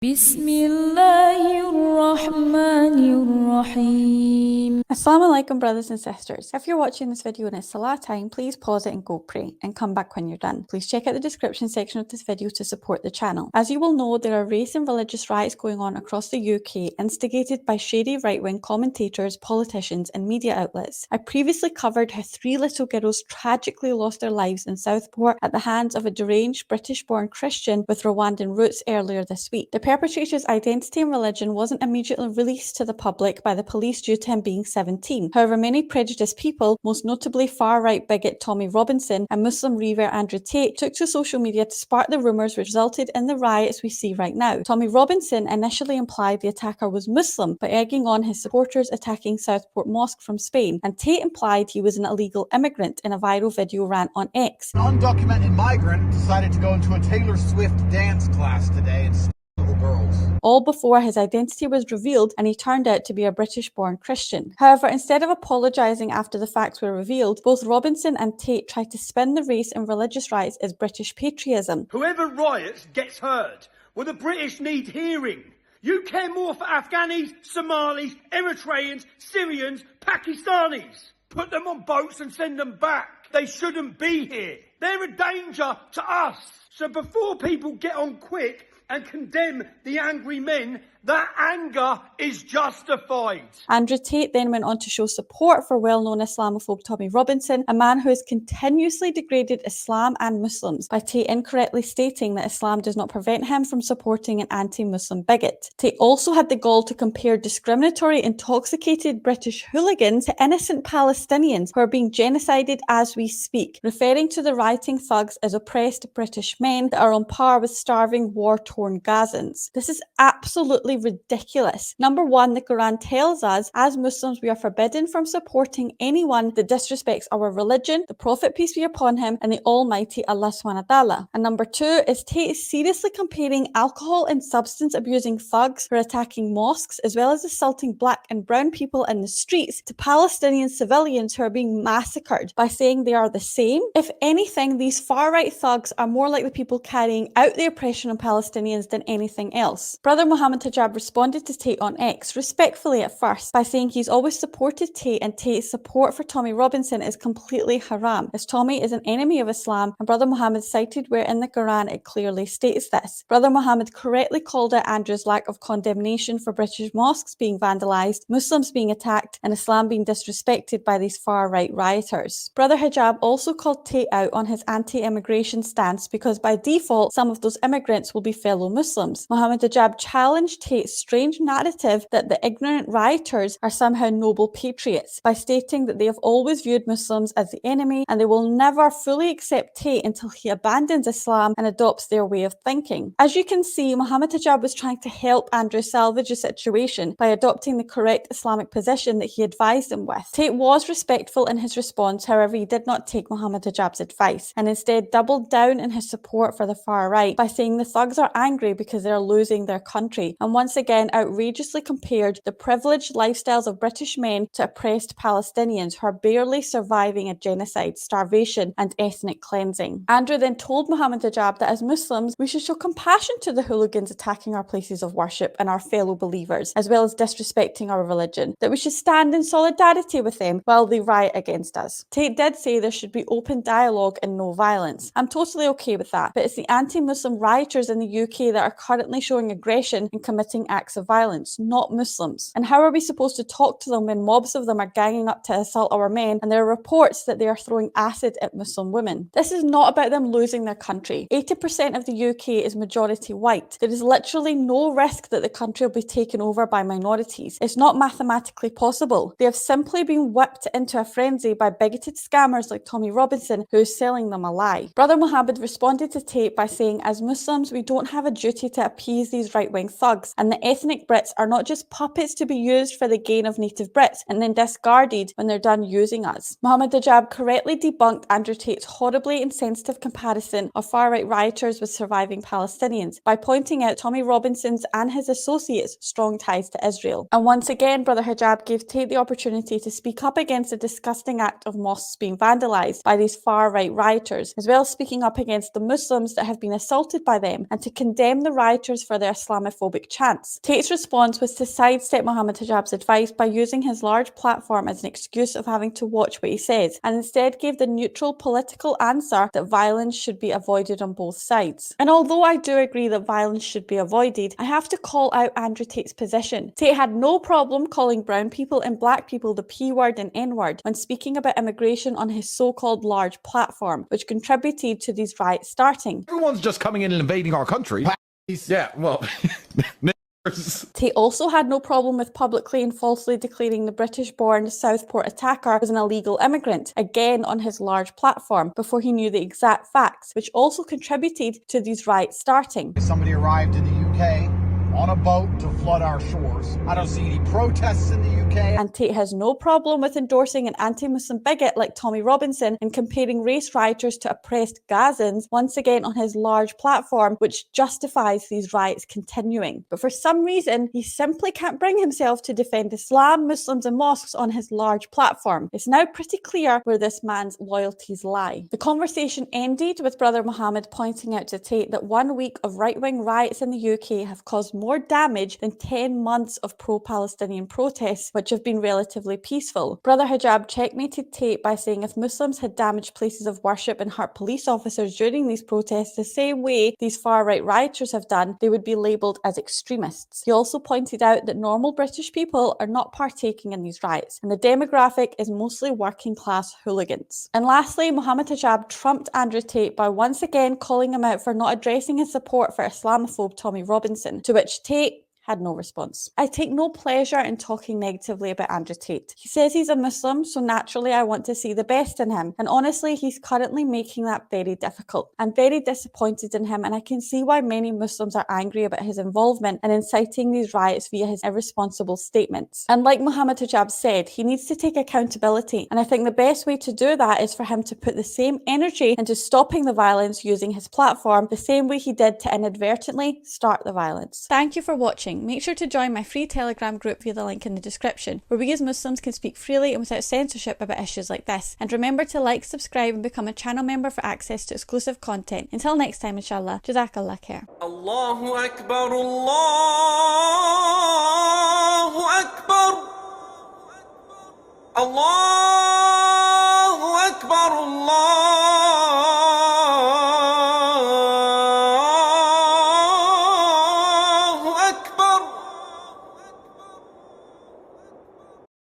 Bismillahirrahmanirrahim. Assalamu alaikum, brothers and sisters. If you're watching this video and it's salah time, please pause it and go pray and come back when you're done. Please check out the description section of this video to support the channel. As you will know, there are race and religious riots going on across the UK, instigated by shady right-wing commentators, politicians and media outlets. I previously covered how 3 little girls tragically lost their lives in Southport at the hands of a deranged British-born Christian with Rwandan roots earlier this week. The perpetrator's identity and religion wasn't immediately released to the public by the police due to him being 17. However, many prejudiced people, most notably far-right bigot Tommy Robinson and Muslim revert Andrew Tate, took to social media to spark the rumours which resulted in the riots we see right now. Tommy Robinson initially implied the attacker was Muslim by egging on his supporters attacking Southport Mosque from Spain, and Tate implied he was an illegal immigrant in a viral video rant on X. An undocumented migrant decided to go into a Taylor Swift dance class today and little girls. All before his identity was revealed and he turned out to be a British-born Christian. However, instead of apologising after the facts were revealed, both Robinson and Tate tried to spin the race and religious riots as British patriotism. Whoever riots gets heard. Well, the British need hearing. You care more for Afghanis, Somalis, Eritreans, Syrians, Pakistanis. Put them on boats and send them back. They shouldn't be here. They're a danger to us. So before people get on quick and condemn the angry men, that anger is justified. Andrew Tate then went on to show support for well-known Islamophobe Tommy Robinson, a man who has continuously degraded Islam and Muslims, by Tate incorrectly stating that Islam does not prevent him from supporting an anti-Muslim bigot. Tate also had the gall to compare discriminatory, intoxicated British hooligans to innocent Palestinians who are being genocided as we speak, referring to the rioting thugs as oppressed British men that are on par with starving, war-torn Gazans. This is absolutely ridiculous. Number one, the Quran tells us as Muslims we are forbidden from supporting anyone that disrespects our religion, the Prophet peace be upon him, and the Almighty Allah subhanahu wa ta'ala. And number two is Tate seriously comparing alcohol and substance abusing thugs who are attacking mosques as well as assaulting black and brown people in the streets to Palestinian civilians who are being massacred by saying they are the same. If anything, these far-right thugs are more like the people carrying out the oppression on Palestinians than anything else. Brother Mohammed Hijab responded to Tate on X, respectfully at first, by saying he's always supported Tate and Tate's support for Tommy Robinson is completely haram, as Tommy is an enemy of Islam, and Brother Mohammed cited where in the Quran it clearly states this. Brother Mohammed correctly called out Andrew's lack of condemnation for British mosques being vandalised, Muslims being attacked, and Islam being disrespected by these far-right rioters. Brother Hijab also called Tate out on his anti-immigration stance because by default some of those immigrants will be fellow Muslims. Mohammed Hijab challenged Tate's strange narrative that the ignorant rioters are somehow noble patriots by stating that they have always viewed Muslims as the enemy and they will never fully accept Tate until he abandons Islam and adopts their way of thinking. As you can see, Mohammed Hijab was trying to help Andrew salvage the situation by adopting the correct Islamic position that he advised him with. Tate was respectful in his response, however he did not take Mohammed Hijab's advice and instead doubled down in his support for the far right by saying the thugs are angry because they are losing their country, and once again outrageously compared the privileged lifestyles of British men to oppressed Palestinians who are barely surviving a genocide, starvation and ethnic cleansing. Andrew then told Mohammed Hijab that as Muslims we should show compassion to the hooligans attacking our places of worship and our fellow believers, as well as disrespecting our religion, that we should stand in solidarity with them while they riot against us. Tate did say there should be open dialogue and no violence. I'm totally okay with that, but it's the anti-Muslim rioters in the UK that are currently showing aggression and committing acts of violence, not Muslims. And how are we supposed to talk to them when mobs of them are ganging up to assault our men and there are reports that they are throwing acid at Muslim women? This is not about them losing their country. 80% of the UK is majority white. There is literally no risk that the country will be taken over by minorities. It's not mathematically possible. They have simply been whipped into a frenzy by bigoted scammers like Tommy Robinson who is selling them a lie. Brother Mohammed responded to Tate by saying, as Muslims we don't have a duty to appease these right-wing thugs, and the ethnic Brits are not just puppets to be used for the gain of native Brits and then discarded when they're done using us. Mohammed Hijab correctly debunked Andrew Tate's horribly insensitive comparison of far-right rioters with surviving Palestinians by pointing out Tommy Robinson's and his associates' strong ties to Israel. And once again, Brother Hijab gave Tate the opportunity to speak up against the disgusting act of mosques being vandalised by these far-right rioters, as well as speaking up against the Muslims that have been assaulted by them, and to condemn condemn the rioters for their Islamophobic chants. Tate's response was to sidestep Mohammed Hijab's advice by using his large platform as an excuse of having to watch what he says, and instead gave the neutral political answer that violence should be avoided on both sides. And although I do agree that violence should be avoided, I have to call out Andrew Tate's position. Tate had no problem calling brown people and black people the P word and N word when speaking about immigration on his so-called large platform, which contributed to these riots starting. Everyone's just coming in and invading our country. Yeah, well... Tate also had no problem with publicly and falsely declaring the British-born Southport attacker was an illegal immigrant, again on his large platform, before he knew the exact facts, which also contributed to these riots starting. Somebody arrived in the UK on a boat to flood our shores. I don't see any protests in the UK. And Tate has no problem with endorsing an anti-Muslim bigot like Tommy Robinson and comparing race rioters to oppressed Gazans, once again on his large platform, which justifies these riots continuing. But for some reason, he simply can't bring himself to defend Islam, Muslims and mosques on his large platform. It's now pretty clear where this man's loyalties lie. The conversation ended with Brother Mohammed pointing out to Tate that 1 week of right-wing riots in the UK have caused more damage than 10 months of pro-Palestinian protests, which have been relatively peaceful. Brother Hijab checkmated Tate by saying if Muslims had damaged places of worship and hurt police officers during these protests the same way these far-right rioters have done, they would be labelled as extremists. He also pointed out that normal British people are not partaking in these riots, and the demographic is mostly working-class hooligans. And lastly, Mohammed Hijab trumped Andrew Tate by once again calling him out for not addressing his support for Islamophobe Tommy Robinson, to which Tate had no response. I take no pleasure in talking negatively about Andrew Tate. He says he's a Muslim, so naturally I want to see the best in him. And honestly, he's currently making that very difficult. I'm very disappointed in him, and I can see why many Muslims are angry about his involvement in inciting these riots via his irresponsible statements. And like Mohammed Hijab said, he needs to take accountability. And I think the best way to do that is for him to put the same energy into stopping the violence using his platform, the same way he did to inadvertently start the violence. Thank you for watching. Make sure to join my free Telegram group via the link in the description, where we as Muslims can speak freely and without censorship about issues like this. And remember to like, subscribe and become a channel member for access to exclusive content. Until next time, inshallah, Jazakallah khair. Allahu Akbar, Allahu Akbar, Allah.